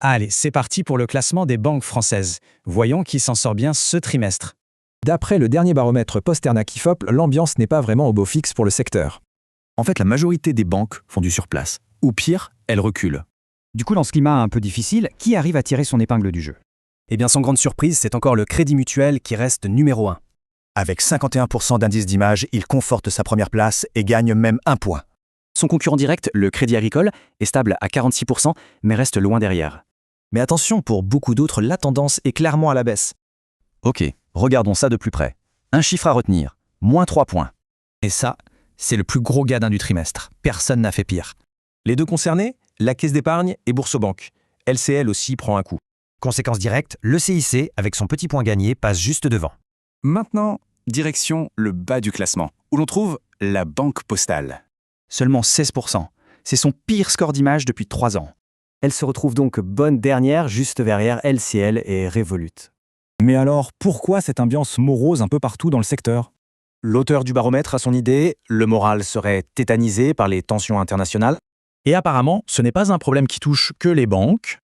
Allez, c'est parti pour le classement des banques françaises. Voyons qui s'en sort bien ce trimestre. D'après le dernier baromètre Posternak IFOP, l'ambiance n'est pas vraiment au beau fixe pour le secteur. En fait, la majorité des banques font du surplace. Ou pire, elles reculent. Du coup, dans ce climat un peu difficile, qui arrive à tirer son épingle du jeu? Eh bien, sans grande surprise, c'est encore le Crédit Mutuel qui reste numéro 1. Avec 51% d'indice d'image, il conforte sa première place et gagne même 1 point. Son concurrent direct, le Crédit Agricole, est stable à 46%, mais reste loin derrière. Mais attention, pour beaucoup d'autres, la tendance est clairement à la baisse. Ok, regardons ça de plus près. Un chiffre à retenir, moins 3 points. Et ça, c'est le plus gros gadin du trimestre. Personne n'a fait pire. Les deux concernés, la Caisse d'épargne et Boursorama. LCL aussi prend un coup. Conséquence directe, le CIC, avec son petit point gagné, passe juste devant. Maintenant, direction le bas du classement, où l'on trouve la Banque Postale. Seulement 16%. C'est son pire score d'image depuis 3 ans. Elle se retrouve donc bonne dernière, juste derrière LCL et Revolut. Mais alors, pourquoi cette ambiance morose un peu partout dans le secteur? L'auteur du baromètre a son idée, le moral serait tétanisé par les tensions internationales. Et apparemment, ce n'est pas un problème qui touche que les banques.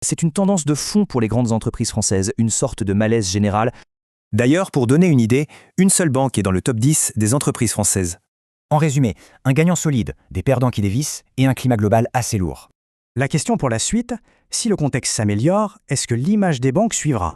C'est une tendance de fond pour les grandes entreprises françaises, une sorte de malaise général. D'ailleurs, pour donner une idée, une seule banque est dans le top 10 des entreprises françaises. En résumé, un gagnant solide, des perdants qui dévissent et un climat global assez lourd. La question pour la suite, si le contexte s'améliore, est-ce que l'image des banques suivra?